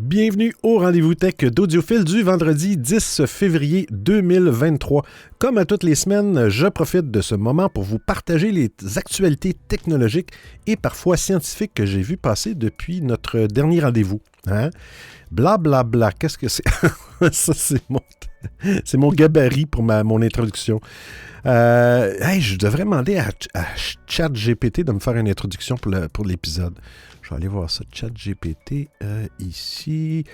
Bienvenue au Rendez-vous Tech d'Audiophile du vendredi 10 février 2023. Comme à toutes les semaines, je profite de ce moment pour vous partager les actualités technologiques et parfois scientifiques que j'ai vues passer depuis notre dernier rendez-vous. Hein? Bla bla bla, qu'est-ce que c'est? Ça, c'est mon gabarit pour mon introduction. Je devrais demander à ChatGPT de me faire une introduction pour l'épisode. Je vais aller voir ça. ChatGPT, ici.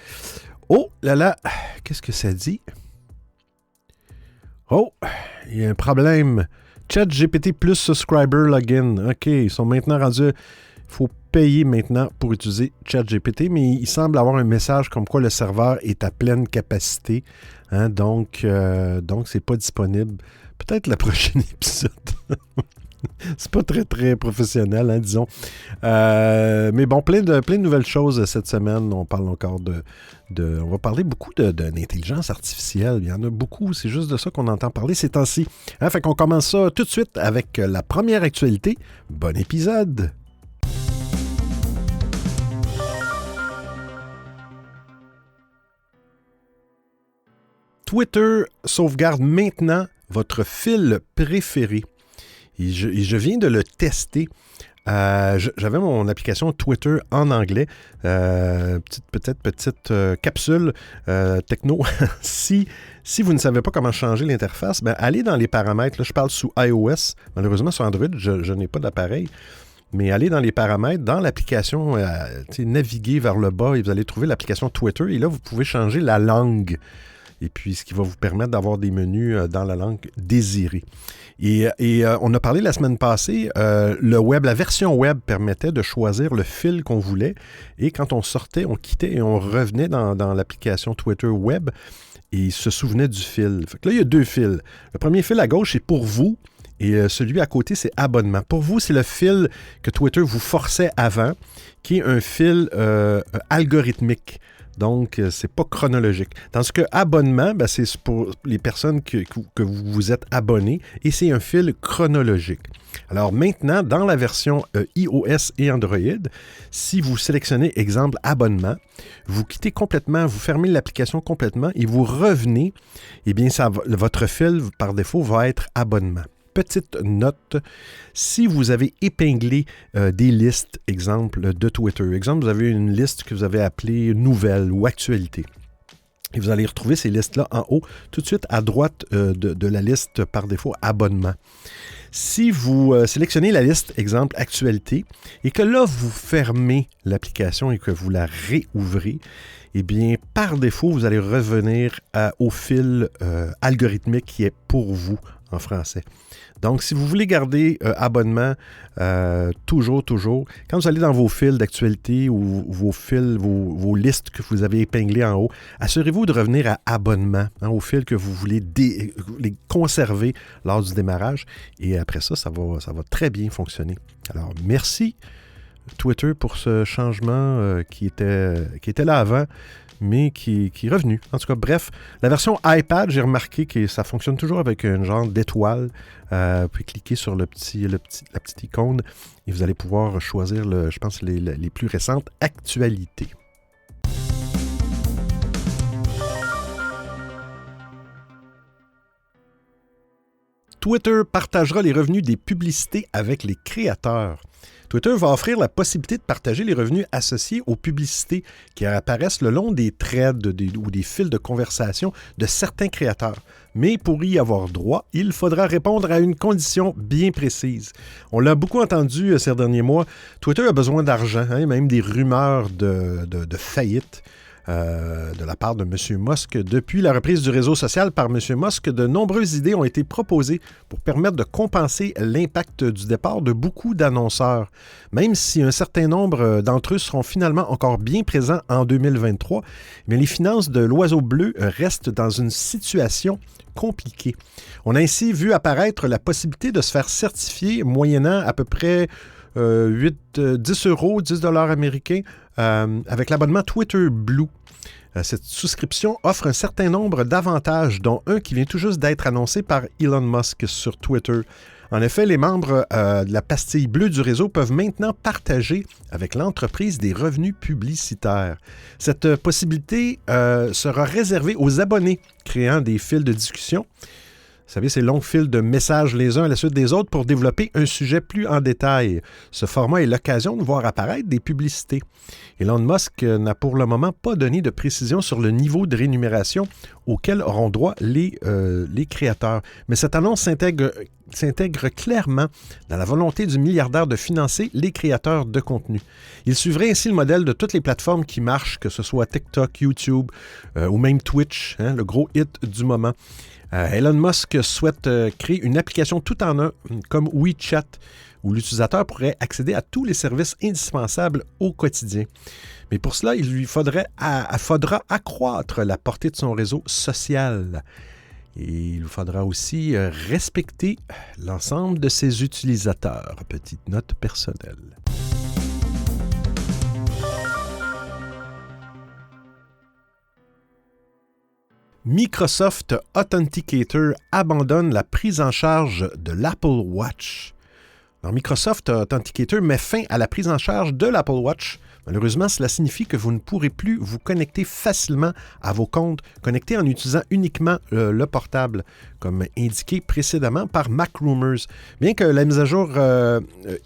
Oh là là, qu'est-ce que ça dit? Oh, il y a un problème. ChatGPT plus subscriber login. OK, ils sont maintenant rendus... Il faut payer maintenant pour utiliser ChatGPT, mais il semble avoir un message comme quoi le serveur est à pleine capacité. Hein, donc, c'est pas disponible. Peut-être le prochain épisode. C'est pas très, très professionnel, hein, disons. Mais bon, plein de nouvelles choses cette semaine. On parle encore on va parler beaucoup d'intelligence artificielle. Il y en a beaucoup. C'est juste de ça qu'on entend parler ces temps-ci. Hein, fait qu'on commence ça tout de suite avec la première actualité. Bon épisode! Twitter sauvegarde maintenant votre fil préféré. Et je viens de le tester. J'avais mon application Twitter en anglais. Petite capsule techno. Si vous ne savez pas comment changer l'interface, allez dans les paramètres. Là, je parle sous iOS. Malheureusement, sur Android, je n'ai pas d'appareil. Mais allez dans les paramètres, dans l'application, naviguez vers le bas et vous allez trouver l'application Twitter. Et là, vous pouvez changer la langue. Et puis, ce qui va vous permettre d'avoir des menus dans la langue désirée. Et on a parlé la semaine passée, la version web permettait de choisir le fil qu'on voulait. Et quand on sortait, on quittait et on revenait dans l'application Twitter web et il se souvenait du fil. Fait que là, il y a deux fils. Le premier fil à gauche, c'est pour vous. Et celui à côté, c'est abonnement. Pour vous, c'est le fil que Twitter vous forçait avant, qui est un fil algorithmique. Donc, c'est pas chronologique. Tandis que abonnement, c'est pour les personnes que vous vous êtes abonnés et c'est un fil chronologique. Alors maintenant, dans la version iOS et Android, si vous sélectionnez, exemple, abonnement, vous quittez complètement, vous fermez l'application complètement et vous revenez, eh bien, votre fil, par défaut, va être abonnement. Petite note, si vous avez épinglé des listes, exemple, de Twitter, exemple, vous avez une liste que vous avez appelée Nouvelles ou Actualité, et vous allez retrouver ces listes-là en haut, tout de suite à droite de la liste par défaut Abonnement. Si vous sélectionnez la liste, exemple, Actualité, et que là, vous fermez l'application et que vous la réouvrez, eh bien, par défaut, vous allez revenir au fil algorithmique qui est pour vous en français. Donc, si vous voulez garder abonnement, toujours, quand vous allez dans vos fils d'actualité ou vos fils, vos listes que vous avez épinglées en haut, assurez-vous de revenir à abonnement, au fil que vous voulez les conserver lors du démarrage. Et après ça va très bien fonctionner. Alors, merci Twitter pour ce changement qui était là avant, mais qui est revenu. En tout cas, bref, la version iPad, j'ai remarqué que ça fonctionne toujours avec un genre d'étoile. Vous pouvez cliquer sur la petite icône et vous allez pouvoir choisir, je pense, les plus récentes actualités. Twitter partagera les revenus des publicités avec les créateurs. Twitter va offrir la possibilité de partager les revenus associés aux publicités qui apparaissent le long des threads ou des fils de conversation de certains créateurs. Mais pour y avoir droit, il faudra répondre à une condition bien précise. On l'a beaucoup entendu ces derniers mois, Twitter a besoin d'argent, même des rumeurs de faillite. De la part de M. Musk. Depuis la reprise du réseau social par M. Musk, de nombreuses idées ont été proposées pour permettre de compenser l'impact du départ de beaucoup d'annonceurs. Même si un certain nombre d'entre eux seront finalement encore bien présents en 2023, mais les finances de l'oiseau bleu restent dans une situation compliquée. On a ainsi vu apparaître la possibilité de se faire certifier moyennant à peu près 10 euros, 10 $ américains, avec l'abonnement Twitter Blue. Cette souscription offre un certain nombre d'avantages, dont un qui vient tout juste d'être annoncé par Elon Musk sur Twitter. En effet, les membres de la pastille bleue du réseau peuvent maintenant partager avec l'entreprise des revenus publicitaires. Cette possibilité sera réservée aux abonnés créant des fils de discussion. Vous savez, ces longs fils de messages les uns à la suite des autres pour développer un sujet plus en détail. Ce format est l'occasion de voir apparaître des publicités. Elon Musk n'a pour le moment pas donné de précision sur le niveau de rémunération auquel auront droit les créateurs. Mais cette annonce s'intègre clairement dans la volonté du milliardaire de financer les créateurs de contenu. Il suivrait ainsi le modèle de toutes les plateformes qui marchent, que ce soit TikTok, YouTube ou même Twitch, le gros hit du moment. Elon Musk souhaite créer une application tout en un, comme WeChat, où l'utilisateur pourrait accéder à tous les services indispensables au quotidien. Mais pour cela, il lui faudra accroître la portée de son réseau social. Et il faudra aussi respecter l'ensemble de ses utilisateurs. Petite note personnelle. Microsoft Authenticator abandonne la prise en charge de l'Apple Watch. Alors, Microsoft Authenticator met fin à la prise en charge de l'Apple Watch. Malheureusement, cela signifie que vous ne pourrez plus vous connecter facilement à vos comptes, connectés en utilisant uniquement le portable, comme indiqué précédemment par MacRumors. Bien que la mise à jour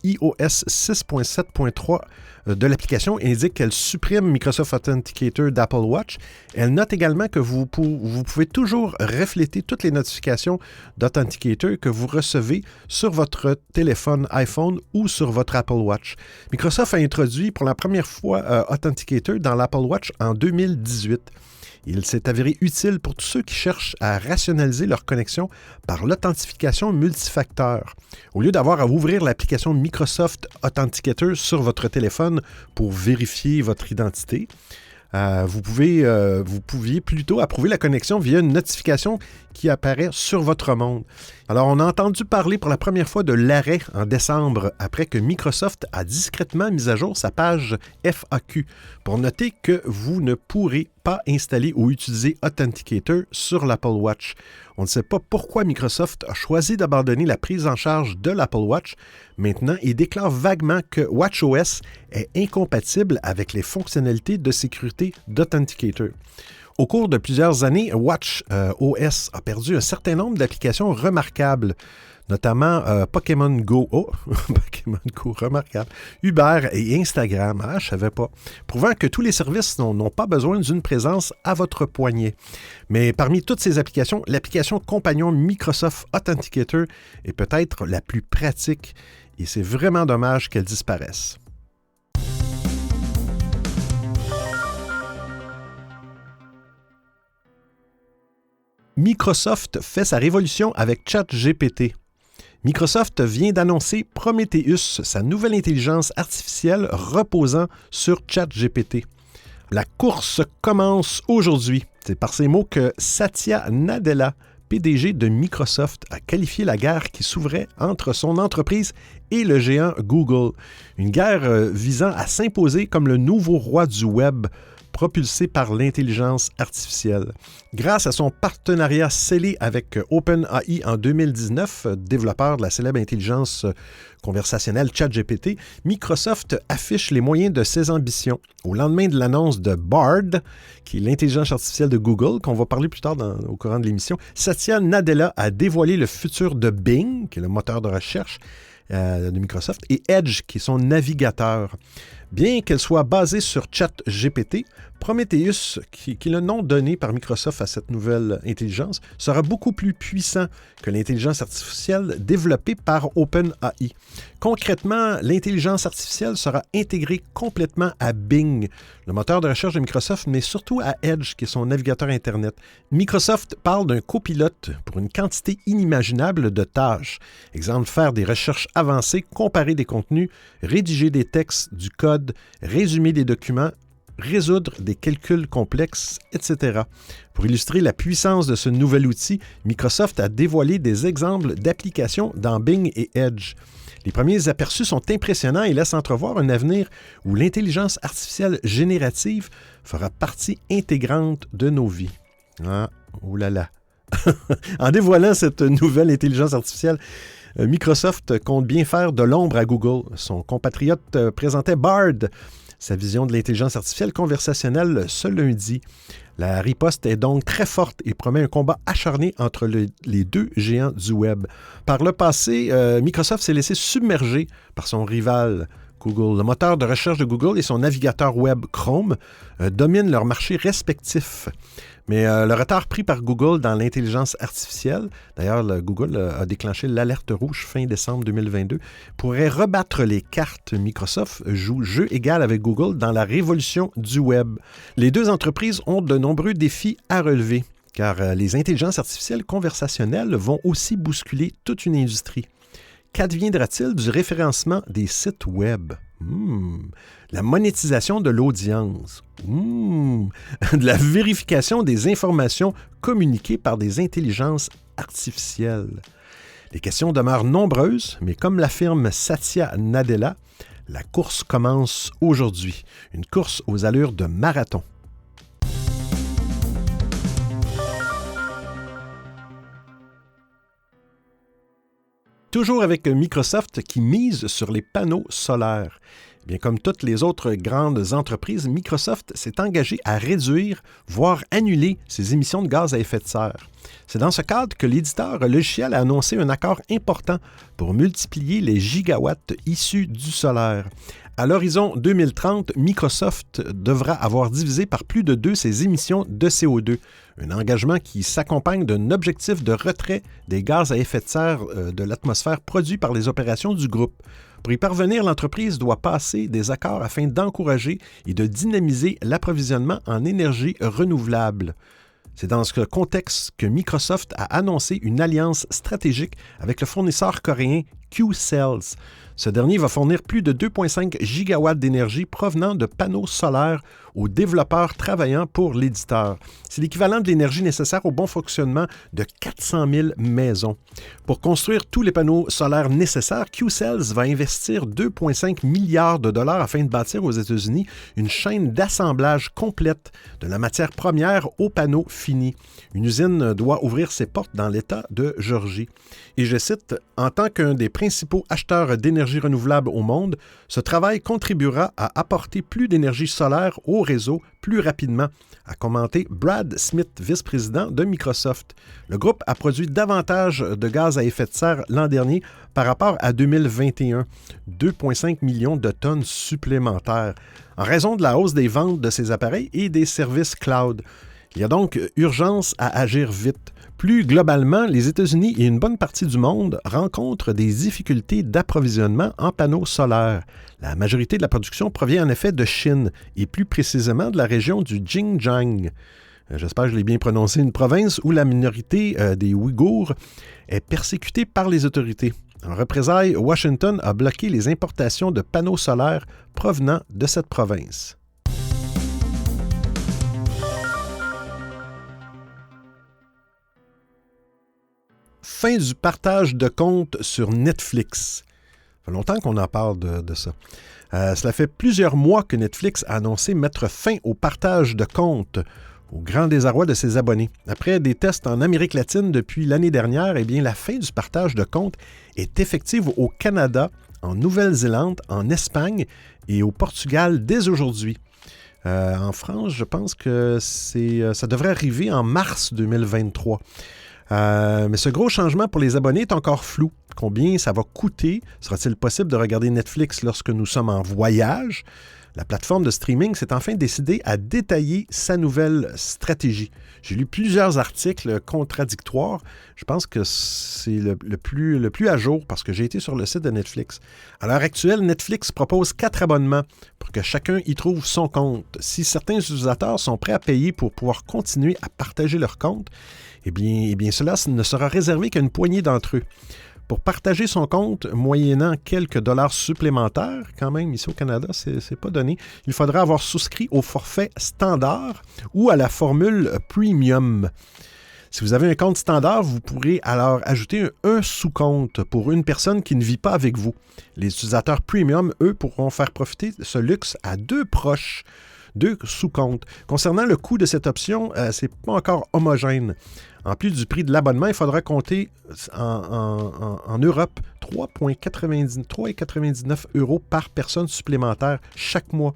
iOS 6.7.3 de l'application indique qu'elle supprime Microsoft Authenticator d'Apple Watch, elle note également que vous pouvez toujours refléter toutes les notifications d'Authenticator que vous recevez sur votre téléphone iPhone ou sur votre Apple Watch. Microsoft a introduit pour la première fois Authenticator dans l'Apple Watch en 2018. Il s'est avéré utile pour tous ceux qui cherchent à rationaliser leur connexion par l'authentification multifacteur. Au lieu d'avoir à ouvrir l'application Microsoft Authenticator sur votre téléphone pour vérifier votre identité, vous pouviez plutôt approuver la connexion via une notification qui apparaît sur votre monde. Alors, on a entendu parler pour la première fois de l'arrêt en décembre après que Microsoft a discrètement mis à jour sa page FAQ pour noter que vous ne pourrez pas installer ou utiliser Authenticator sur l'Apple Watch. On ne sait pas pourquoi Microsoft a choisi d'abandonner la prise en charge de l'Apple Watch. Maintenant, il déclare vaguement que WatchOS est incompatible avec les fonctionnalités de sécurité d'Authenticator. Au cours de plusieurs années, WatchOS a perdu un certain nombre d'applications remarquables, notamment Pokémon Go, Pokémon Go, remarquable, Uber et Instagram, je ne savais pas, prouvant que tous les services n'ont pas besoin d'une présence à votre poignet. Mais parmi toutes ces applications, l'application compagnon Microsoft Authenticator est peut-être la plus pratique et c'est vraiment dommage qu'elle disparaisse. Microsoft fait sa révolution avec ChatGPT. Microsoft vient d'annoncer Prometheus, sa nouvelle intelligence artificielle reposant sur ChatGPT. La course commence aujourd'hui. C'est par ces mots que Satya Nadella, PDG de Microsoft, a qualifié la guerre qui s'ouvrait entre son entreprise et le géant Google. Une guerre visant à s'imposer comme le nouveau roi du web, propulsé par l'intelligence artificielle. Grâce à son partenariat scellé avec OpenAI en 2019, développeur de la célèbre intelligence conversationnelle ChatGPT, Microsoft affiche les moyens de ses ambitions. Au lendemain de l'annonce de Bard, qui est l'intelligence artificielle de Google, qu'on va parler plus tard au courant de l'émission, Satya Nadella a dévoilé le futur de Bing, qui est le moteur de recherche de Microsoft, et Edge, qui est son navigateur. Bien qu'elle soit basée sur ChatGPT, Prometheus, qui est le nom donné par Microsoft à cette nouvelle intelligence, sera beaucoup plus puissant que l'intelligence artificielle développée par OpenAI. Concrètement, l'intelligence artificielle sera intégrée complètement à Bing, le moteur de recherche de Microsoft, mais surtout à Edge, qui est son navigateur Internet. Microsoft parle d'un copilote pour une quantité inimaginable de tâches. Exemple, faire des recherches avancées, comparer des contenus, rédiger des textes, du code, résumer des documents, résoudre des calculs complexes, etc. Pour illustrer la puissance de ce nouvel outil, Microsoft a dévoilé des exemples d'applications dans Bing et Edge. Les premiers aperçus sont impressionnants et laissent entrevoir un avenir où l'intelligence artificielle générative fera partie intégrante de nos vies. Ah, oh là là! En dévoilant cette nouvelle intelligence artificielle, Microsoft compte bien faire de l'ombre à Google. Son compatriote présentait Bard, sa vision de l'intelligence artificielle conversationnelle, ce lundi. La riposte est donc très forte et promet un combat acharné entre les deux géants du web. Par le passé, Microsoft s'est laissé submerger par son rival Google. Le moteur de recherche de Google et son navigateur web Chrome dominent leurs marchés respectifs. Mais le retard pris par Google dans l'intelligence artificielle, d'ailleurs, Google a déclenché l'alerte rouge fin décembre 2022, pourrait rebattre les cartes. Microsoft joue jeu égal avec Google dans la révolution du web. Les deux entreprises ont de nombreux défis à relever, car les intelligences artificielles conversationnelles vont aussi bousculer toute une industrie. Qu'adviendra-t-il du référencement des sites web? La monétisation de l'audience. De la vérification des informations communiquées par des intelligences artificielles. Les questions demeurent nombreuses, mais comme l'affirme Satya Nadella, la course commence aujourd'hui. Une course aux allures de marathon. Toujours avec Microsoft qui mise sur les panneaux solaires. Bien, comme toutes les autres grandes entreprises, Microsoft s'est engagé à réduire, voire annuler ses émissions de gaz à effet de serre. C'est dans ce cadre que l'éditeur logiciel a annoncé un accord important pour multiplier les gigawatts issus du solaire. À l'horizon 2030, Microsoft devra avoir divisé par plus de 2 ses émissions de CO2, un engagement qui s'accompagne d'un objectif de retrait des gaz à effet de serre de l'atmosphère produits par les opérations du groupe. Pour y parvenir, l'entreprise doit passer des accords afin d'encourager et de dynamiser l'approvisionnement en énergie renouvelable. C'est dans ce contexte que Microsoft a annoncé une alliance stratégique avec le fournisseur coréen Qcells. Ce dernier va fournir plus de 2,5 gigawatts d'énergie provenant de panneaux solaires aux développeurs travaillant pour l'éditeur. C'est l'équivalent de l'énergie nécessaire au bon fonctionnement de 400 000 maisons. Pour construire tous les panneaux solaires nécessaires, Qcells va investir 2,5 milliards de dollars afin de bâtir aux États-Unis une chaîne d'assemblage complète de la matière première aux panneaux finis. Une usine doit ouvrir ses portes dans l'État de Géorgie. Et je cite, « En tant qu'un des principaux acheteurs d'énergie renouvelable au monde, ce travail contribuera à apporter plus d'énergie solaire au réseau plus rapidement », a commenté Brad Smith, vice-président de Microsoft. Le groupe a produit davantage de gaz à effet de serre l'an dernier par rapport à 2021, 2,5 millions de tonnes supplémentaires, en raison de la hausse des ventes de ces appareils et des services cloud. Il y a donc urgence à agir vite. Plus globalement, les États-Unis et une bonne partie du monde rencontrent des difficultés d'approvisionnement en panneaux solaires. La majorité de la production provient en effet de Chine, et plus précisément de la région du Xinjiang. J'espère que je l'ai bien prononcé, une province où la minorité des Ouïghours est persécutée par les autorités. En représailles, Washington a bloqué les importations de panneaux solaires provenant de cette province. Fin du partage de comptes sur Netflix. Ça fait longtemps qu'on en parle de ça. Cela fait plusieurs mois que Netflix a annoncé mettre fin au partage de comptes, au grand désarroi de ses abonnés. Après des tests en Amérique latine depuis l'année dernière, eh bien, la fin du partage de comptes est effective au Canada, en Nouvelle-Zélande, en Espagne et au Portugal dès aujourd'hui. En France, je pense que ça devrait arriver en mars 2023. Mais ce gros changement pour les abonnés est encore flou. Combien ça va coûter? Sera-t-il possible de regarder Netflix lorsque nous sommes en voyage? La plateforme de streaming s'est enfin décidée à détailler sa nouvelle stratégie. J'ai lu plusieurs articles contradictoires. Je pense que c'est le plus à jour parce que j'ai été sur le site de Netflix. À l'heure actuelle, Netflix propose 4 abonnements pour que chacun y trouve son compte. Si certains utilisateurs sont prêts à payer pour pouvoir continuer à partager leur compte, eh bien cela ne sera réservé qu'à une poignée d'entre eux. Pour partager son compte, moyennant quelques dollars supplémentaires, quand même, ici au Canada, c'est pas donné, il faudra avoir souscrit au forfait standard ou à la formule premium. Si vous avez un compte standard, vous pourrez alors ajouter un sous-compte pour une personne qui ne vit pas avec vous. Les utilisateurs premium, eux, pourront faire profiter de ce luxe à 2 proches. 2 sous-comptes. Concernant le coût de cette option, c'est pas encore homogène. En plus du prix de l'abonnement, il faudra compter en Europe 3,99 € par personne supplémentaire chaque mois.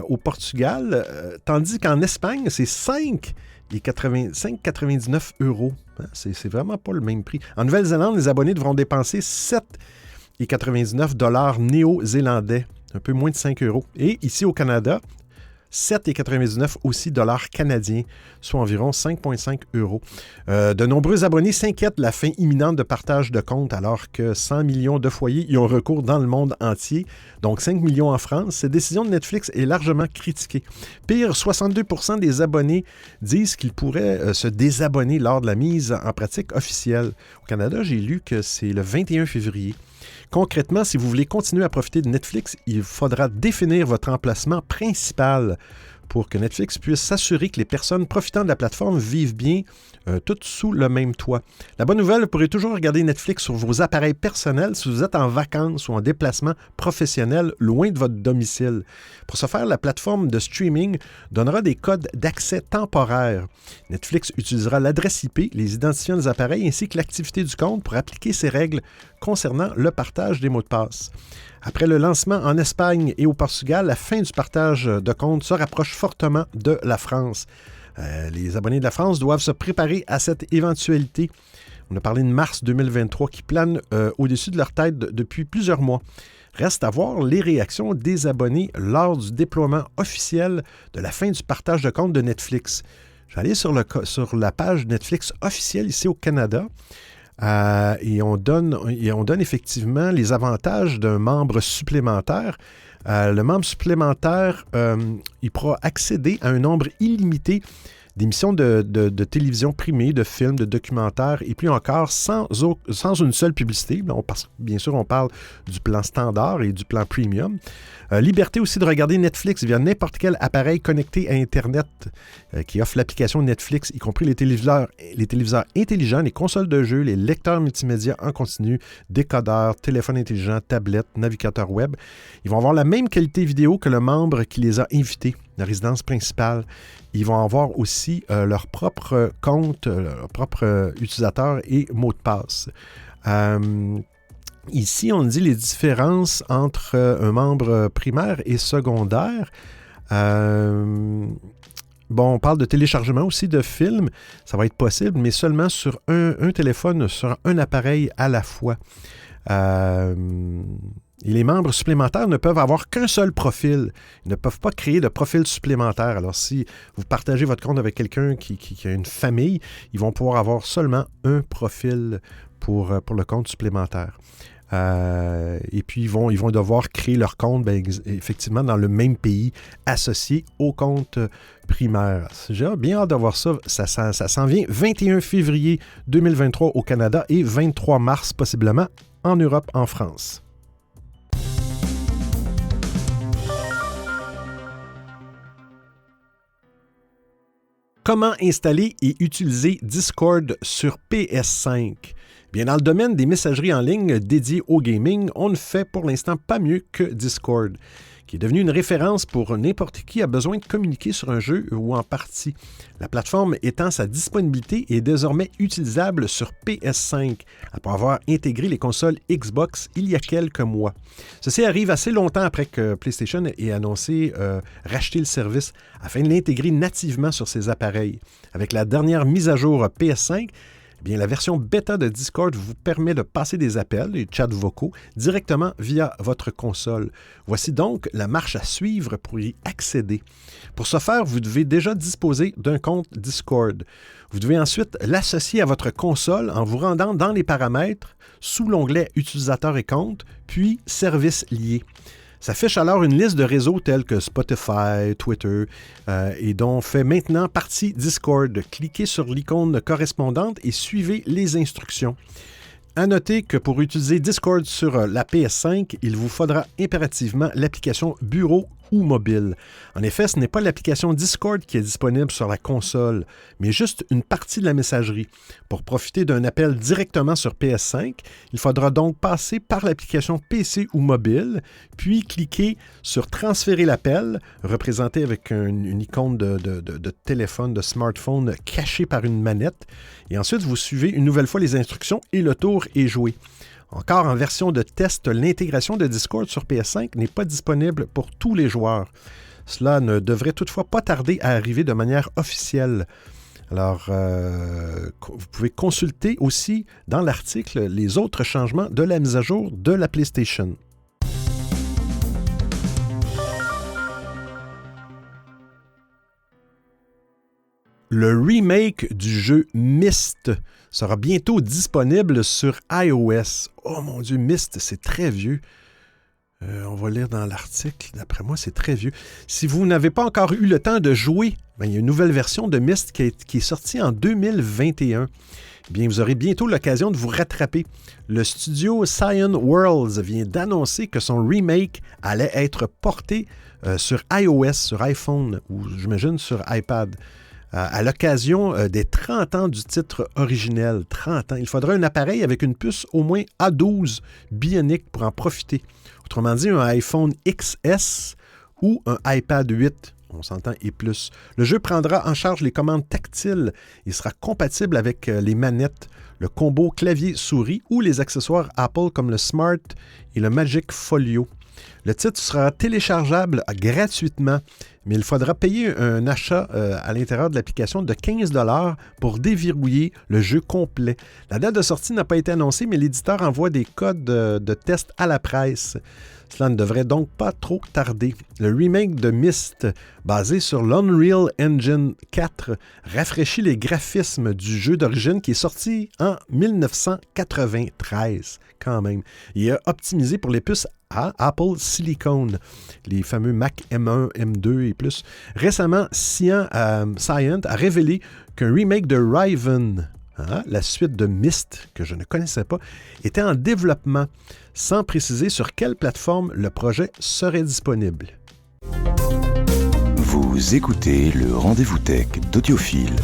Au Portugal, tandis qu'en Espagne, c'est 5,99 €. C'est vraiment pas le même prix. En Nouvelle-Zélande, les abonnés devront dépenser 7,99 $ néo-zélandais, un peu moins de 5 €. Et ici au Canada, 7,99 aussi dollars canadiens, soit environ 5,5 €. De nombreux abonnés s'inquiètent de la fin imminente de partage de comptes alors que 100 millions de foyers y ont recours dans le monde entier, donc 5 millions en France. Cette décision de Netflix est largement critiquée. Pire, 62% des abonnés disent qu'ils pourraient se désabonner lors de la mise en pratique officielle. Au Canada, j'ai lu que c'est le 21 février. Concrètement, si vous voulez continuer à profiter de Netflix, il faudra définir votre emplacement principal pour que Netflix puisse s'assurer que les personnes profitant de la plateforme vivent bien, toutes sous le même toit. La bonne nouvelle, vous pourrez toujours regarder Netflix sur vos appareils personnels si vous êtes en vacances ou en déplacement professionnel loin de votre domicile. Pour ce faire, la plateforme de streaming donnera des codes d'accès temporaires. Netflix utilisera l'adresse IP, les identifiants des appareils ainsi que l'activité du compte pour appliquer ses règles concernant le partage des mots de passe. Après le lancement en Espagne et au Portugal, la fin du partage de comptes se rapproche fortement de la France. Les abonnés de la France doivent se préparer à cette éventualité. On a parlé de mars 2023 qui plane au-dessus de leur tête depuis plusieurs mois. Reste à voir les réactions des abonnés lors du déploiement officiel de la fin du partage de comptes de Netflix. Je vais aller sur la page Netflix officielle ici au Canada. Et on donne effectivement les avantages d'un membre supplémentaire. Le membre supplémentaire, il pourra accéder à un nombre illimité d'émissions de télévision primées, de films, de documentaires, et puis encore sans une seule publicité. Bien sûr, on parle du plan standard et du plan premium. Liberté aussi de regarder Netflix via n'importe quel appareil connecté à Internet qui offre l'application Netflix, y compris les téléviseurs intelligents, les consoles de jeux, les lecteurs multimédia en continu, décodeurs, téléphones intelligents, tablettes, navigateurs web. Ils vont avoir la même qualité vidéo que le membre qui les a invités, la résidence principale. Ils vont avoir aussi leur propre compte, leur propre utilisateur et mot de passe. Ici, on dit les différences entre un membre primaire et secondaire. On parle de téléchargement aussi de films. Ça va être possible, mais seulement sur un téléphone, sur un appareil à la fois. Et les membres supplémentaires ne peuvent avoir qu'un seul profil. Ils ne peuvent pas créer de profil supplémentaire. Alors, si vous partagez votre compte avec quelqu'un qui a une famille, ils vont pouvoir avoir seulement un profil pour le compte supplémentaire. Et puis, ils vont devoir créer leur compte, effectivement, dans le même pays associé au compte primaire. J'ai bien hâte de voir ça. Ça s'en vient 21 février 2023 au Canada et 23 mars, possiblement, en Europe, en France. Comment installer et utiliser Discord sur PS5? Bien, dans le domaine des messageries en ligne dédiées au gaming, on ne fait pour l'instant pas mieux que Discord, qui est devenu une référence pour n'importe qui a besoin de communiquer sur un jeu ou en partie. La plateforme étant sa disponibilité est désormais utilisable sur PS5, après avoir intégré les consoles Xbox il y a quelques mois. Ceci arrive assez longtemps après que PlayStation ait annoncé racheter le service afin de l'intégrer nativement sur ses appareils. Avec la dernière mise à jour PS5, bien, la version bêta de Discord vous permet de passer des appels, des chats vocaux, directement via votre console. Voici donc la marche à suivre pour y accéder. Pour ce faire, vous devez déjà disposer d'un compte Discord. Vous devez ensuite l'associer à votre console en vous rendant dans les paramètres, sous l'onglet « Utilisateurs et comptes », puis « Services liés ». S'affiche alors une liste de réseaux tels que Spotify, Twitter et dont fait maintenant partie Discord. Cliquez sur l'icône correspondante et suivez les instructions. À noter que pour utiliser Discord sur la PS5, il vous faudra impérativement l'application Bureau ou mobile. En effet, ce n'est pas l'application Discord qui est disponible sur la console, mais juste une partie de la messagerie. Pour profiter d'un appel directement sur PS5, il faudra donc passer par l'application PC ou mobile, puis cliquer sur transférer l'appel, représenté avec une icône de téléphone, de smartphone cachée par une manette, et ensuite vous suivez une nouvelle fois les instructions et le tour est joué. Encore en version de test, l'intégration de Discord sur PS5 n'est pas disponible pour tous les joueurs. Cela ne devrait toutefois pas tarder à arriver de manière officielle. Alors, vous pouvez consulter aussi dans l'article les autres changements de la mise à jour de la PlayStation. Le remake du jeu Myst sera bientôt disponible sur iOS. Oh mon Dieu, Myst, c'est très vieux. On va lire dans l'article. D'après moi, c'est très vieux. Si vous n'avez pas encore eu le temps de jouer, il y a une nouvelle version de Myst qui est sortie en 2021. Bien, vous aurez bientôt l'occasion de vous rattraper. Le studio Cyan Worlds vient d'annoncer que son remake allait être porté sur iOS, sur iPhone ou j'imagine sur iPad. À l'occasion des 30 ans du titre originel. 30 ans. Il faudra un appareil avec une puce au moins A12 bionique pour en profiter. Autrement dit, un iPhone XS ou un iPad 8. On s'entend et plus. Le jeu prendra en charge les commandes tactiles. Il sera compatible avec les manettes, le combo clavier-souris ou les accessoires Apple comme le Smart et le Magic Folio. Le titre sera téléchargeable gratuitement, mais il faudra payer un achat à l'intérieur de l'application de 15 $ pour déverrouiller le jeu complet. La date de sortie n'a pas été annoncée, mais l'éditeur envoie des codes de test à la presse. Cela ne devrait donc pas trop tarder. Le remake de Myst, basé sur l'Unreal Engine 4, rafraîchit les graphismes du jeu d'origine qui est sorti en 1993, quand même. Il est optimisé pour les puces à Apple Silicon, les fameux Mac M1, M2 et plus. Récemment, Cyan a révélé qu'un remake de Riven, la suite de Myst, que je ne connaissais pas, était en développement, sans préciser sur quelle plateforme le projet serait disponible. Vous écoutez le Rendez-vous Tech d'Audiophile.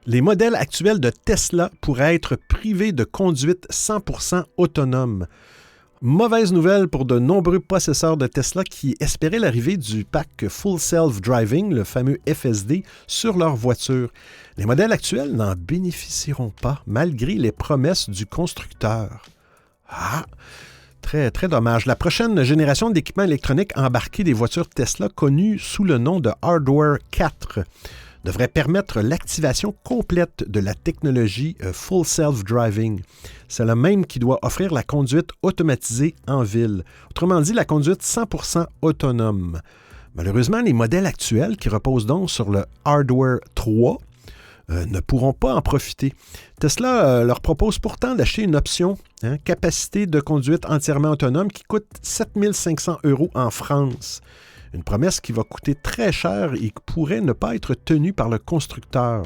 Les modèles actuels de Tesla pourraient être privés de conduite 100% autonome. Mauvaise nouvelle pour de nombreux possesseurs de Tesla qui espéraient l'arrivée du pack Full Self Driving, le fameux FSD, sur leur voiture. Les modèles actuels n'en bénéficieront pas, malgré les promesses du constructeur. Très, très dommage. La prochaine génération d'équipements électroniques embarqués des voitures Tesla, connue sous le nom de Hardware 4, devrait permettre l'activation complète de la technologie Full Self Driving. C'est le même qui doit offrir la conduite automatisée en ville. Autrement dit, la conduite 100% autonome. Malheureusement, les modèles actuels, qui reposent donc sur le Hardware 3, ne pourront pas en profiter. Tesla leur propose pourtant d'acheter une option, capacité de conduite entièrement autonome, qui coûte 7 500 € en France. Une promesse qui va coûter très cher et qui pourrait ne pas être tenue par le constructeur.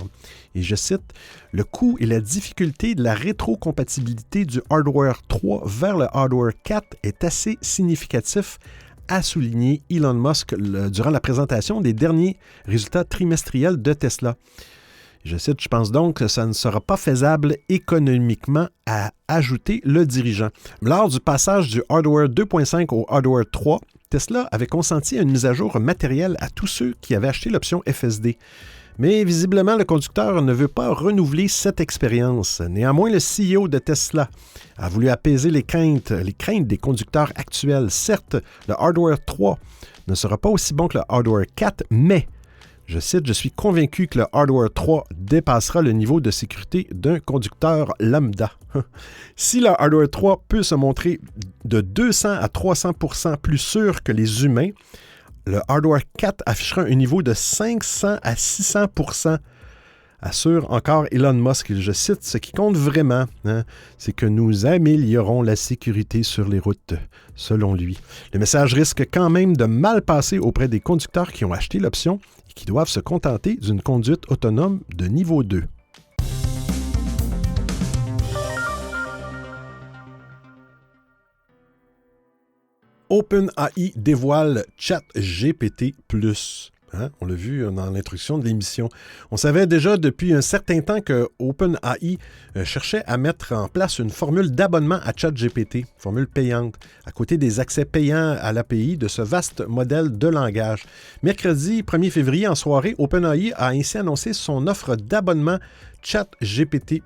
Et je cite, « Le coût et la difficulté de la rétrocompatibilité du Hardware 3 vers le Hardware 4 est assez significatif », a souligné Elon Musk durant la présentation des derniers résultats trimestriels de Tesla. Je cite, « Je pense donc que ça ne sera pas faisable économiquement », a ajouté le dirigeant. Lors du passage du Hardware 2.5 au Hardware 3, Tesla avait consenti à une mise à jour matérielle à tous ceux qui avaient acheté l'option FSD. Mais visiblement, le conducteur ne veut pas renouveler cette expérience. Néanmoins, le CEO de Tesla a voulu apaiser les craintes des conducteurs actuels. Certes, le Hardware 3 ne sera pas aussi bon que le Hardware 4, mais, je cite, « Je suis convaincu que le Hardware 3 dépassera le niveau de sécurité d'un conducteur lambda. » Si le Hardware 3 peut se montrer de 200 à 300% plus sûr que les humains, le Hardware 4 affichera un niveau de 500 à 600%, assure encore Elon Musk. Je cite, « Ce qui compte vraiment, c'est que nous améliorons la sécurité sur les routes, selon lui. » Le message risque quand même de mal passer auprès des conducteurs qui ont acheté l'option et qui doivent se contenter d'une conduite autonome de niveau 2. OpenAI dévoile ChatGPT+. Hein? On l'a vu dans l'introduction de l'émission. On savait déjà depuis un certain temps que OpenAI cherchait à mettre en place une formule d'abonnement à ChatGPT, formule payante, à côté des accès payants à l'API de ce vaste modèle de langage. Mercredi 1er février, en soirée, OpenAI a ainsi annoncé son offre d'abonnement ChatGPT+.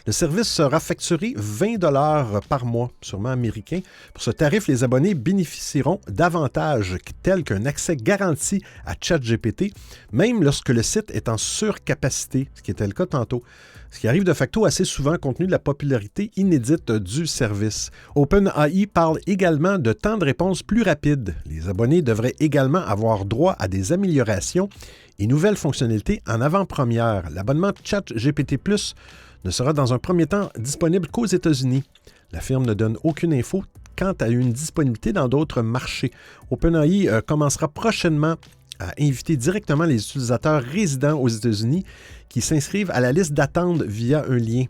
Le service sera facturé 20 $ par mois, sûrement américain. Pour ce tarif, les abonnés bénéficieront d'avantages tels qu'un accès garanti à ChatGPT, même lorsque le site est en surcapacité, ce qui était le cas tantôt. Ce qui arrive de facto assez souvent compte tenu de la popularité inédite du service. OpenAI parle également de temps de réponse plus rapide. Les abonnés devraient également avoir droit à des améliorations et nouvelles fonctionnalités en avant-première. L'abonnement ChatGPT+ ne sera dans un premier temps disponible qu'aux États-Unis. La firme ne donne aucune info quant à une disponibilité dans d'autres marchés. OpenAI commencera prochainement à inviter directement les utilisateurs résidents aux États-Unis qui s'inscrivent à la liste d'attente via un lien.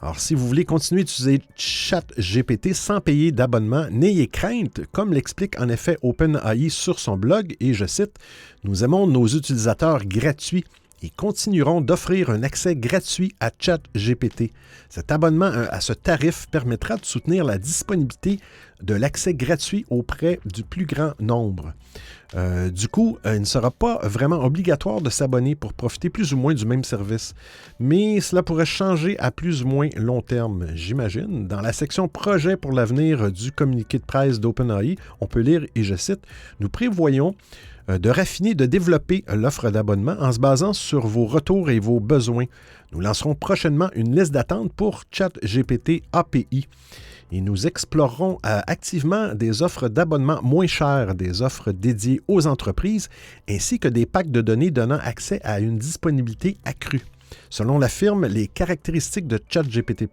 Alors, si vous voulez continuer d'utiliser ChatGPT sans payer d'abonnement, n'ayez crainte, comme l'explique en effet OpenAI sur son blog, et je cite, « Nous aimons nos utilisateurs gratuits et continuerons d'offrir un accès gratuit à ChatGPT. Cet abonnement à ce tarif permettra de soutenir la disponibilité de l'accès gratuit auprès du plus grand nombre. Du coup, il ne sera pas vraiment obligatoire de s'abonner pour profiter plus ou moins du même service. Mais cela pourrait changer à plus ou moins long terme, j'imagine. Dans la section « Projet pour l'avenir » du communiqué de presse d'OpenAI, on peut lire, et je cite, « Nous prévoyons de raffiner, de développer l'offre d'abonnement en se basant sur vos retours et vos besoins. Nous lancerons prochainement une liste d'attente pour ChatGPT API. Et nous explorerons activement des offres d'abonnement moins chères, des offres dédiées aux entreprises, ainsi que des packs de données donnant accès à une disponibilité accrue. Selon la firme, les caractéristiques de ChatGPT+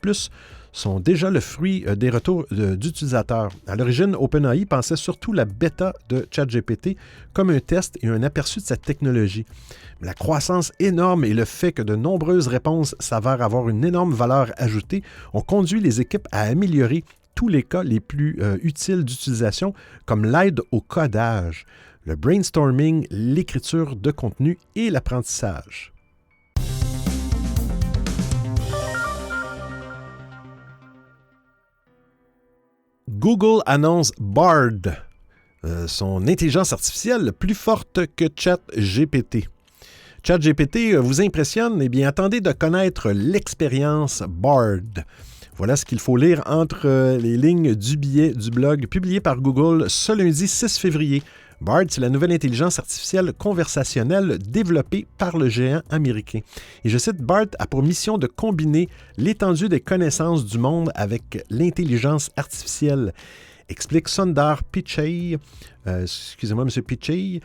sont déjà le fruit des retours d'utilisateurs. À l'origine, OpenAI pensait surtout la bêta de ChatGPT comme un test et un aperçu de cette technologie. Mais la croissance énorme et le fait que de nombreuses réponses s'avèrent avoir une énorme valeur ajoutée ont conduit les équipes à améliorer tous les cas les plus utiles d'utilisation, comme l'aide au codage, le brainstorming, l'écriture de contenu et l'apprentissage. Google annonce Bard, son intelligence artificielle plus forte que ChatGPT. ChatGPT vous impressionne? Eh bien, attendez de connaître l'expérience Bard. Voilà ce qu'il faut lire entre les lignes du billet du blog publié par Google ce lundi 6 février. Bard, c'est la nouvelle intelligence artificielle conversationnelle développée par le géant américain. Et je cite, Bard a pour mission de combiner l'étendue des connaissances du monde avec l'intelligence artificielle, explique Sundar Pichai, excusez-moi, M. Pichai,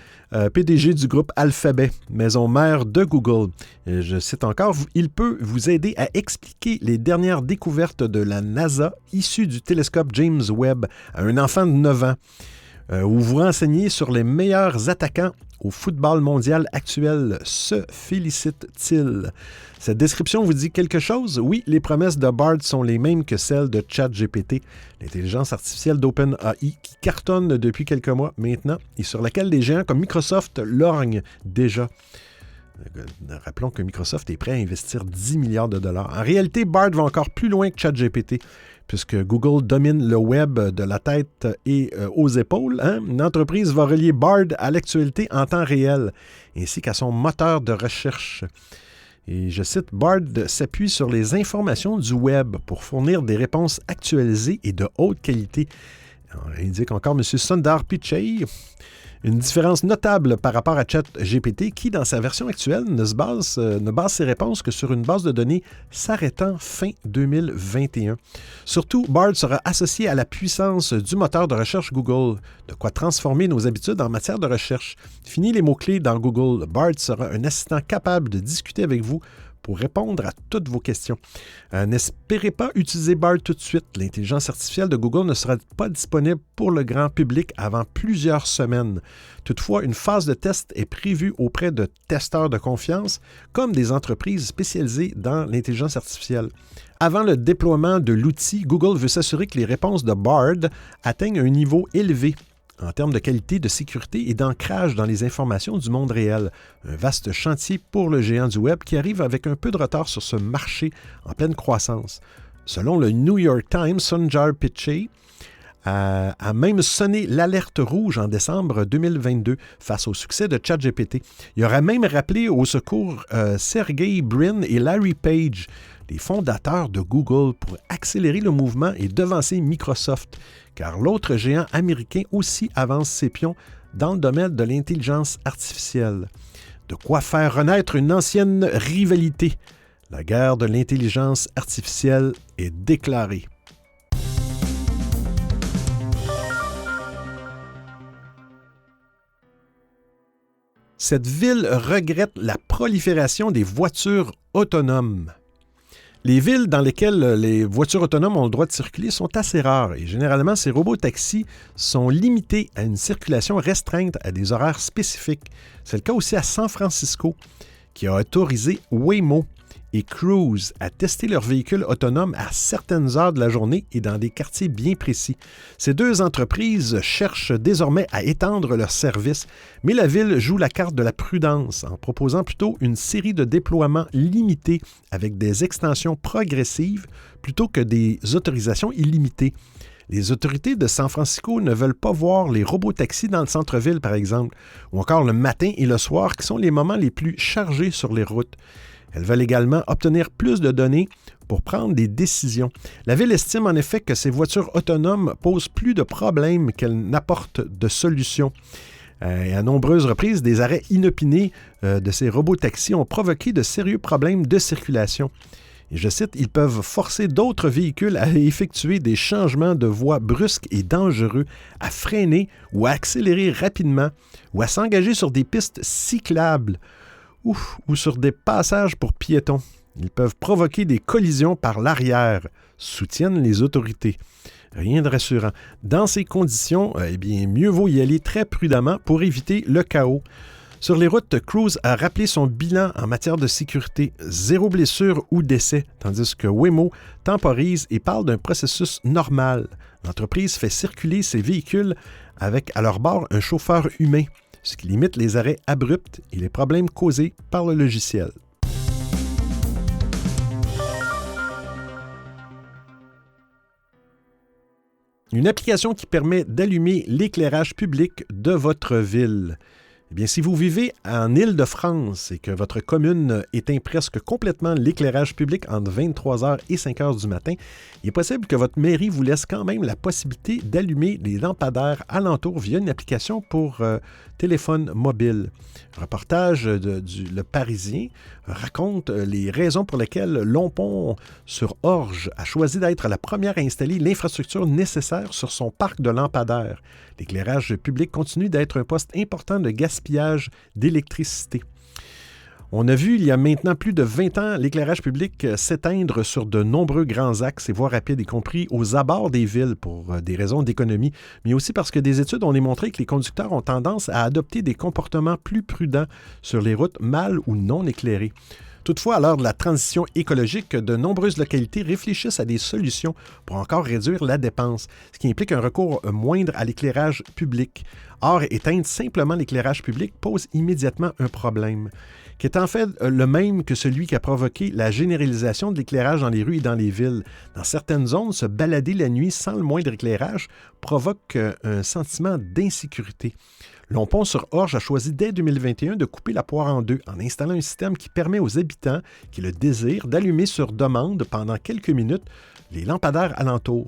PDG du groupe Alphabet, maison mère de Google. Je cite encore, il peut vous aider à expliquer les dernières découvertes de la NASA issues du télescope James Webb à un enfant de 9 ans. Où vous renseignez sur les meilleurs attaquants au football mondial actuel. Se félicite-t-il? Cette description vous dit quelque chose? Oui, les promesses de Bard sont les mêmes que celles de ChatGPT, l'intelligence artificielle d'OpenAI qui cartonne depuis quelques mois maintenant et sur laquelle des géants comme Microsoft lorgnent déjà. Rappelons que Microsoft est prêt à investir 10 milliards de dollars. En réalité, Bard va encore plus loin que ChatGPT, puisque Google domine le web de la tête et aux épaules. Une entreprise va relier Bard à l'actualité en temps réel, ainsi qu'à son moteur de recherche. Et je cite, Bard s'appuie sur les informations du web pour fournir des réponses actualisées et de haute qualité. Alors, indique encore M. Sundar Pichai. Une différence notable par rapport à ChatGPT qui, dans sa version actuelle, ne base ses réponses que sur une base de données s'arrêtant fin 2021. Surtout, Bard sera associé à la puissance du moteur de recherche Google, de quoi transformer nos habitudes en matière de recherche. Fini les mots-clés dans Google. Bard sera un assistant capable de discuter avec vous pour répondre à toutes vos questions. N'espérez pas utiliser Bard tout de suite. L'intelligence artificielle de Google ne sera pas disponible pour le grand public avant plusieurs semaines. Toutefois, une phase de test est prévue auprès de testeurs de confiance, comme des entreprises spécialisées dans l'intelligence artificielle. Avant le déploiement de l'outil, Google veut s'assurer que les réponses de Bard atteignent un niveau élevé en termes de qualité, de sécurité et d'ancrage dans les informations du monde réel. Un vaste chantier pour le géant du Web qui arrive avec un peu de retard sur ce marché en pleine croissance. Selon le New York Times, Sundar Pichai a même sonné l'alerte rouge en décembre 2022 face au succès de ChatGPT. Il aurait même rappelé au secours Sergey Brin et Larry Page, les fondateurs de Google, pour accélérer le mouvement et devancer Microsoft, car l'autre géant américain aussi avance ses pions dans le domaine de l'intelligence artificielle. De quoi faire renaître une ancienne rivalité. La guerre de l'intelligence artificielle est déclarée. Cette ville regrette la prolifération des voitures autonomes. Les villes dans lesquelles les voitures autonomes ont le droit de circuler sont assez rares et généralement, ces robots-taxis sont limités à une circulation restreinte à des horaires spécifiques. C'est le cas aussi à San Francisco, qui a autorisé Waymo et Cruise à tester leurs véhicules autonomes à certaines heures de la journée et dans des quartiers bien précis. Ces deux entreprises cherchent désormais à étendre leurs services, mais la ville joue la carte de la prudence en proposant plutôt une série de déploiements limités avec des extensions progressives plutôt que des autorisations illimitées. Les autorités de San Francisco ne veulent pas voir les robots-taxis dans le centre-ville, par exemple, ou encore le matin et le soir, qui sont les moments les plus chargés sur les routes. Elles veulent également obtenir plus de données pour prendre des décisions. La ville estime en effet que ces voitures autonomes posent plus de problèmes qu'elles n'apportent de solutions. Et à nombreuses reprises, des arrêts inopinés de ces robots-taxis ont provoqué de sérieux problèmes de circulation. Et je cite, « Ils peuvent forcer d'autres véhicules à effectuer des changements de voie brusques et dangereux, à freiner ou à accélérer rapidement, ou à s'engager sur des pistes cyclables, ou sur des passages pour piétons. Ils peuvent provoquer des collisions par l'arrière, soutiennent les autorités. » Rien de rassurant. Dans ces conditions, mieux vaut y aller très prudemment pour éviter le chaos. Sur les routes, Cruise a rappelé son bilan en matière de sécurité, 0 blessure ou décès, tandis que Waymo temporise et parle d'un processus normal. L'entreprise fait circuler ses véhicules avec à leur bord un chauffeur humain, ce qui limite les arrêts abrupts et les problèmes causés par le logiciel. Une application qui permet d'allumer l'éclairage public de votre ville. Eh bien, si vous vivez en Île-de-France et que votre commune éteint presque complètement l'éclairage public entre 23h et 5h du matin, il est possible que votre mairie vous laisse quand même la possibilité d'allumer les lampadaires alentour via une application pour téléphone mobile. Un reportage du Le Parisien raconte les raisons pour lesquelles Longpont-sur-Orge a choisi d'être la première à installer l'infrastructure nécessaire sur son parc de lampadaires. L'éclairage public continue d'être un poste important de gaspillage d'électricité. On a vu il y a maintenant plus de 20 ans l'éclairage public s'éteindre sur de nombreux grands axes et voies rapides, y compris aux abords des villes pour des raisons d'économie, mais aussi parce que des études ont démontré que les conducteurs ont tendance à adopter des comportements plus prudents sur les routes mal ou non éclairées. Toutefois, à l'heure de la transition écologique, de nombreuses localités réfléchissent à des solutions pour encore réduire la dépense, ce qui implique un recours moindre à l'éclairage public. Or, éteindre simplement l'éclairage public pose immédiatement un problème, qui est en fait le même que celui qui a provoqué la généralisation de l'éclairage dans les rues et dans les villes. Dans certaines zones, se balader la nuit sans le moindre éclairage provoque un sentiment d'insécurité. Longpont-sur-Orge a choisi dès 2021 de couper la poire en deux en installant un système qui permet aux habitants qui le désirent d'allumer sur demande pendant quelques minutes les lampadaires alentours.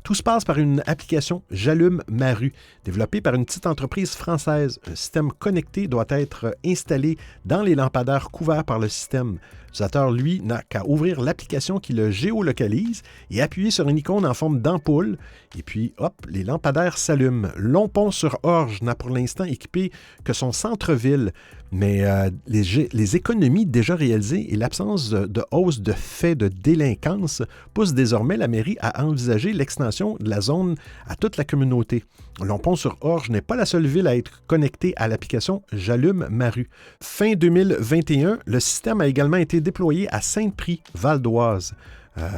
Tout se passe par une application J'allume ma rue, développée par une petite entreprise française. Un système connecté doit être installé dans les lampadaires couverts par le système. L'utilisateur, lui, n'a qu'à ouvrir l'application qui le géolocalise et appuyer sur une icône en forme d'ampoule. Et puis, hop, les lampadaires s'allument. Longpont-sur-Orge n'a pour l'instant équipé que son centre-ville, mais les économies déjà réalisées et l'absence de hausse de faits de délinquance poussent désormais la mairie à envisager l'extension de la zone à toute la communauté. Longpont-sur-Orge n'est pas la seule ville à être connectée à l'application J'allume ma rue. Fin 2021, le système a également été déployé à Saint-Prix, Val-d'Oise,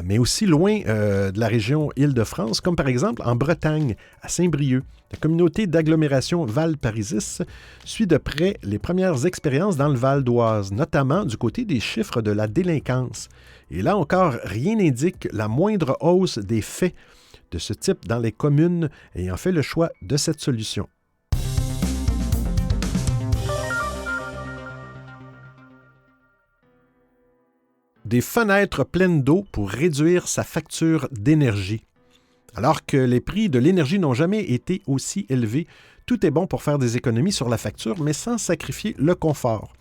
mais aussi loin de la région Île-de-France, comme par exemple en Bretagne, à Saint-Brieuc. La communauté d'agglomération Val-Parisis suit de près les premières expériences dans le Val-d'Oise, notamment du côté des chiffres de la délinquance. Et là encore, rien n'indique la moindre hausse des faits de ce type dans les communes ayant fait le choix de cette solution. Des fenêtres pleines d'eau pour réduire sa facture d'énergie. Alors que les prix de l'énergie n'ont jamais été aussi élevés, tout est bon pour faire des économies sur la facture, mais sans sacrifier le confort.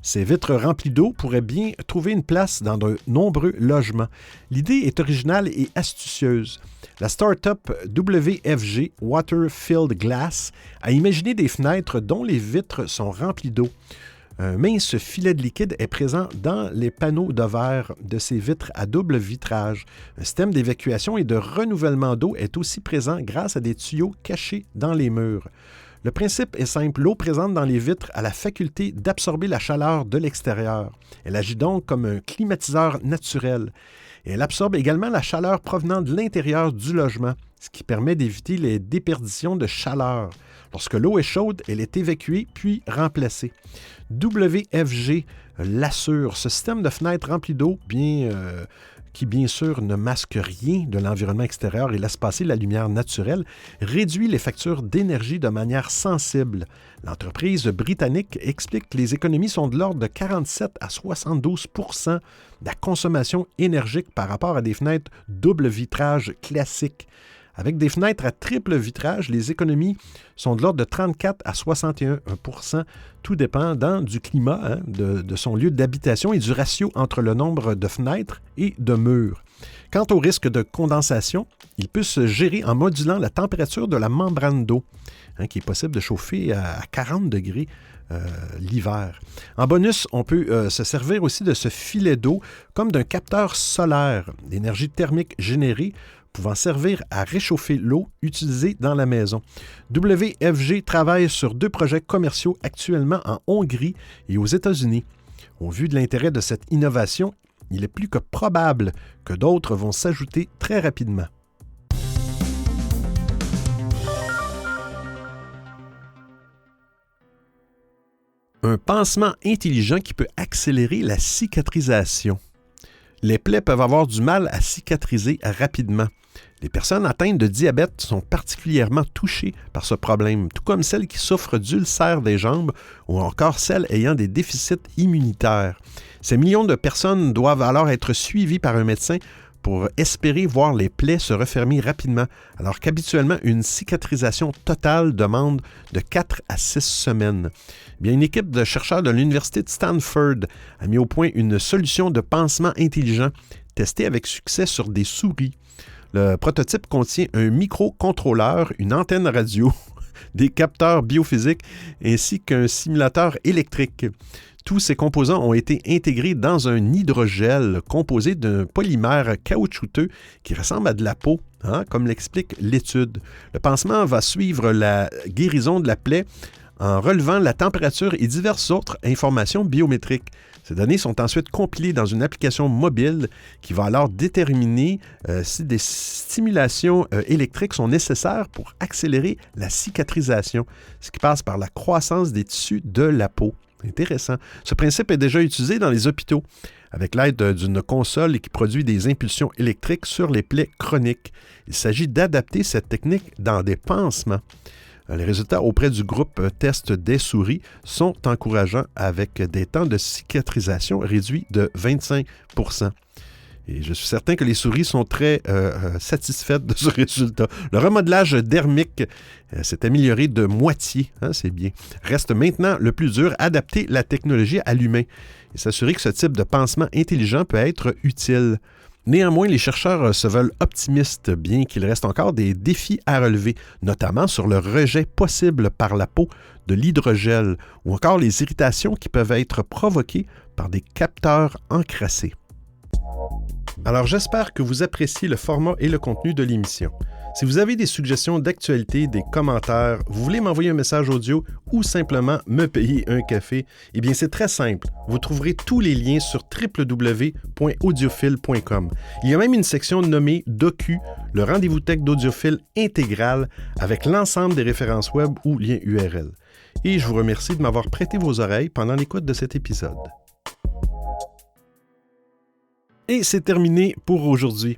Ces vitres remplies d'eau pourraient bien trouver une place dans de nombreux logements. L'idée est originale et astucieuse. La start-up WFG, Water-Filled Glass, a imaginé des fenêtres dont les vitres sont remplies d'eau. Un mince filet de liquide est présent dans les panneaux de verre de ces vitres à double vitrage. Un système d'évacuation et de renouvellement d'eau est aussi présent grâce à des tuyaux cachés dans les murs. Le principe est simple. L'eau présente dans les vitres a la faculté d'absorber la chaleur de l'extérieur. Elle agit donc comme un climatiseur naturel. Et elle absorbe également la chaleur provenant de l'intérieur du logement, ce qui permet d'éviter les déperditions de chaleur. Lorsque l'eau est chaude, elle est évacuée puis remplacée. WFG l'assure. Ce système de fenêtres rempli d'eau, qui bien sûr ne masque rien de l'environnement extérieur et laisse passer la lumière naturelle, réduit les factures d'énergie de manière sensible. L'entreprise britannique explique que les économies sont de l'ordre de 47 à 72 % de la consommation énergique par rapport à des fenêtres double vitrage classiques. Avec des fenêtres à triple vitrage, les économies sont de l'ordre de 34 à 61 %, tout dépendant du climat, de son lieu d'habitation et du ratio entre le nombre de fenêtres et de murs. Quant au risque de condensation, il peut se gérer en modulant la température de la membrane d'eau, qui est possible de chauffer à 40 degrés l'hiver. En bonus, on peut se servir aussi de ce filet d'eau comme d'un capteur solaire, d'énergie thermique générée, pouvant servir à réchauffer l'eau utilisée dans la maison. WFG travaille sur 2 projets commerciaux actuellement en Hongrie et aux États-Unis. Au vu de l'intérêt de cette innovation, il est plus que probable que d'autres vont s'ajouter très rapidement. Un pansement intelligent qui peut accélérer la cicatrisation. Les plaies peuvent avoir du mal à cicatriser rapidement. Les personnes atteintes de diabète sont particulièrement touchées par ce problème, tout comme celles qui souffrent d'ulcères des jambes ou encore celles ayant des déficits immunitaires. Ces millions de personnes doivent alors être suivies par un médecin pour espérer voir les plaies se refermer rapidement, alors qu'habituellement, une cicatrisation totale demande de 4 à 6 semaines. Bien, une équipe de chercheurs de l'Université de Stanford a mis au point une solution de pansement intelligent testée avec succès sur des souris. Le prototype contient un microcontrôleur, une antenne radio, des capteurs biophysiques ainsi qu'un simulateur électrique. Tous ces composants ont été intégrés dans un hydrogel composé d'un polymère caoutchouteux qui ressemble à de la peau, comme l'explique l'étude. Le pansement va suivre la guérison de la plaie en relevant la température et diverses autres informations biométriques. Ces données sont ensuite compilées dans une application mobile qui va alors déterminer si des stimulations électriques sont nécessaires pour accélérer la cicatrisation, ce qui passe par la croissance des tissus de la peau. Intéressant. Ce principe est déjà utilisé dans les hôpitaux avec l'aide d'une console qui produit des impulsions électriques sur les plaies chroniques. Il s'agit d'adapter cette technique dans des pansements. Les résultats auprès du groupe test des souris sont encourageants avec des temps de cicatrisation réduits de 25 %. Et je suis certain que les souris sont très satisfaites de ce résultat. Le remodelage dermique s'est amélioré de moitié, c'est bien. Reste maintenant le plus dur, adapter la technologie à l'humain et s'assurer que ce type de pansement intelligent peut être utile. Néanmoins, les chercheurs se veulent optimistes, bien qu'il reste encore des défis à relever, notamment sur le rejet possible par la peau de l'hydrogel ou encore les irritations qui peuvent être provoquées par des capteurs encrassés. Alors, j'espère que vous appréciez le format et le contenu de l'émission. Si vous avez des suggestions d'actualité, des commentaires, vous voulez m'envoyer un message audio ou simplement me payer un café, eh bien c'est très simple. Vous trouverez tous les liens sur www.audiophile.com. Il y a même une section nommée Docu, le rendez-vous tech d'Audiophile intégral avec l'ensemble des références web ou liens URL. Et je vous remercie de m'avoir prêté vos oreilles pendant l'écoute de cet épisode. Et c'est terminé pour aujourd'hui.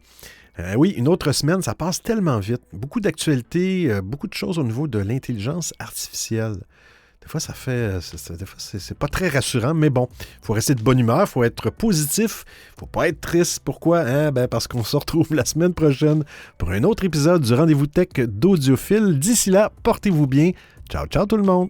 Oui, une autre semaine, ça passe tellement vite. Beaucoup d'actualités, beaucoup de choses au niveau de l'intelligence artificielle. Des fois, c'est pas très rassurant, mais bon, il faut rester de bonne humeur, il faut être positif, il ne faut pas être triste. Pourquoi? Parce qu'on se retrouve la semaine prochaine pour un autre épisode du Rendez-vous Tech d'Audiophile. D'ici là, portez-vous bien. Ciao, ciao tout le monde!